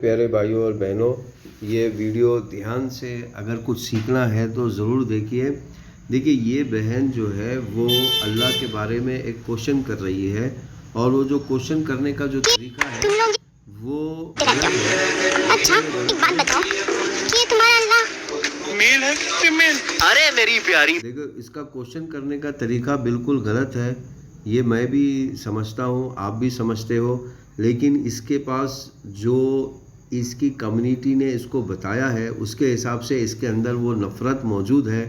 پیارے بھائیوں اور بہنوں، یہ ویڈیو دھیان سے اگر کچھ سیکھنا ہے تو ضرور دیکھیے۔ یہ بہن جو ہے وہ اللہ کے بارے میں ایک کوشچن کر رہی ہے، اور وہ جو کوشچن کرنے کا جو طریقہ ہے وہ غلط ہے۔ اچھا ایک بات بتاؤ کہ تمہارا اللہ میل ہے کہ فیمیل؟ ارے میری پیاری، دیکھو اس کا کوشچن کرنے کا طریقہ بالکل غلط ہے، یہ میں بھی سمجھتا ہوں، آپ بھی سمجھتے ہو، لیکن اس کے پاس جو اس کی کمیونٹی نے اس کو بتایا ہے اس کے حساب سے اس کے اندر وہ نفرت موجود ہے۔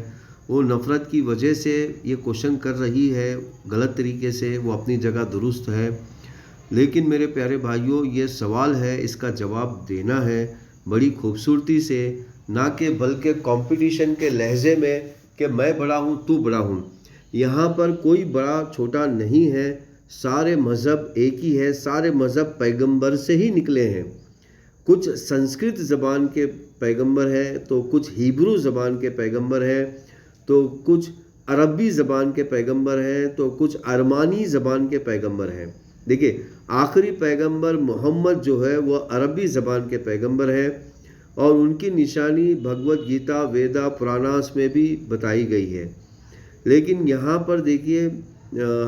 وہ نفرت کی وجہ سے یہ کوشچن کر رہی ہے غلط طریقے سے، وہ اپنی جگہ درست ہے، لیکن میرے پیارے بھائیوں یہ سوال ہے، اس کا جواب دینا ہے بڑی خوبصورتی سے، نہ کہ بلکہ کمپٹیشن کے لہجے میں کہ میں بڑا ہوں تو بڑا ہوں۔ یہاں پر کوئی بڑا چھوٹا نہیں ہے، سارے مذہب ایک ہی ہے، سارے مذہب پیغمبر سے ہی نکلے ہیں۔ کچھ سنسکرت زبان کے پیغمبر ہیں، تو کچھ ہیبرو زبان کے پیغمبر ہیں، تو کچھ عربی زبان کے پیغمبر ہیں، تو کچھ ارمانی زبان کے پیغمبر ہیں۔ دیکھیے آخری پیغمبر محمد جو ہے وہ عربی زبان کے پیغمبر ہیں، اور ان کی نشانی بھگوت گیتا ویدا پراناس میں بھی بتائی گئی ہے۔ لیکن یہاں پر دیکھیے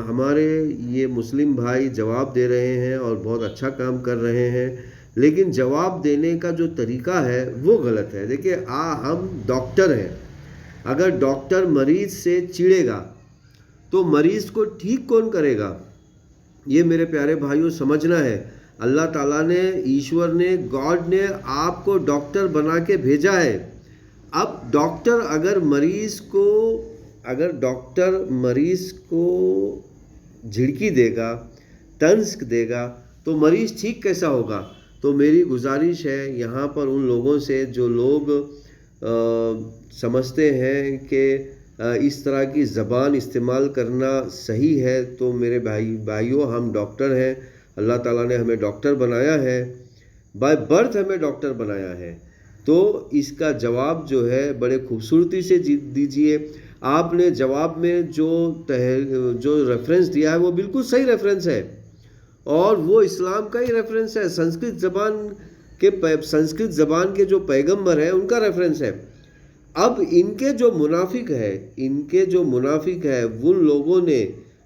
ہمارے یہ مسلم بھائی جواب دے رہے ہیں اور بہت اچھا کام کر رہے ہیں، لیکن جواب دینے کا جو طریقہ ہے وہ غلط ہے۔ دیکھیے ہم ڈاکٹر ہیں، اگر ڈاکٹر مریض سے چڑے گا تو مریض کو ٹھیک کون کرے گا؟ یہ میرے پیارے بھائیوں سمجھنا ہے۔ اللہ تعالیٰ نے، ایشور نے، گاڈ نے آپ کو ڈاکٹر بنا کے بھیجا ہے۔ اب ڈاکٹر اگر مریض کو جھڑکی دے گا، طنز دے گا، تو مریض ٹھیک کیسا ہوگا؟ تو میری گزارش ہے یہاں پر ان لوگوں سے جو لوگ سمجھتے ہیں کہ اس طرح کی زبان استعمال کرنا صحیح ہے، تو میرے بھائیوں ہم ڈاکٹر ہیں، اللہ تعالیٰ نے ہمیں ڈاکٹر بنایا ہے، بائی برتھ ہمیں ڈاکٹر بنایا ہے، تو اس کا جواب جو ہے بڑے خوبصورتی سے دیجیے۔ آپ نے جواب میں جو ریفرنس دیا ہے وہ بالکل صحیح ریفرنس ہے، اور وہ اسلام کا ہی ریفرنس ہے، سنسکرت زبان کے جو پیغمبر ہیں ان کا ریفرنس ہے۔ اب ان کے جو منافق ہے ان لوگوں نے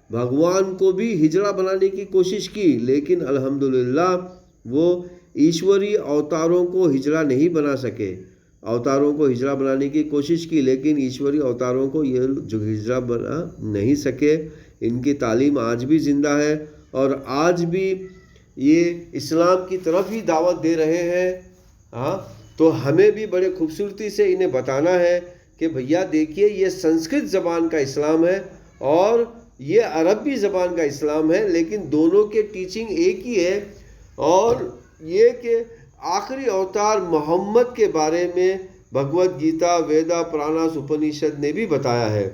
بھگوان کو بھی ہجڑا بنانے کی کوشش کی، لیکن الحمدللہ وہ ایشوری اوتاروں کو ہجڑا نہیں بنا سکے۔ اوتاروں کو ہجڑا بنانے کی کوشش کی، لیکن ایشوری اوتاروں کو یہ جو ہجڑا بنا نہیں سکے۔ ان کی تعلیم آج بھی زندہ ہے، اور آج بھی یہ اسلام کی طرف ہی دعوت دے رہے ہیں۔ تو ہمیں بھی بڑے خوبصورتی سے انہیں بتانا ہے کہ بھیا دیکھیے یہ سنسکرت زبان کا اسلام ہے اور یہ عربی زبان کا اسلام ہے، لیکن دونوں کے ٹیچنگ ایک ہی ہے، اور یہ کہ آخری اوتار محمد کے بارے میں بھگوت گیتا ویدا پراناس اپنیشد نے بھی بتایا ہے۔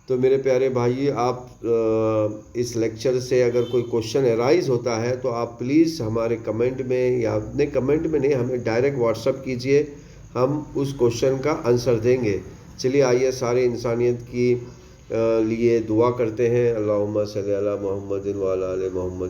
تو میرے پیارے بھائی، آپ اس لیکچر سے اگر کوئی کوشچن ارائز ہوتا ہے تو آپ پلیز ہمارے کمنٹ میں، یا اپنے کمنٹ میں نہیں، ہمیں ڈائریکٹ واٹس اپ کیجئے، ہم اس کوشچن کا آنسر دیں گے۔ چلیے آئیے سارے انسانیت کی لیے دعا کرتے ہیں۔ اللہم صلی علی محمد وعلی آل محمد۔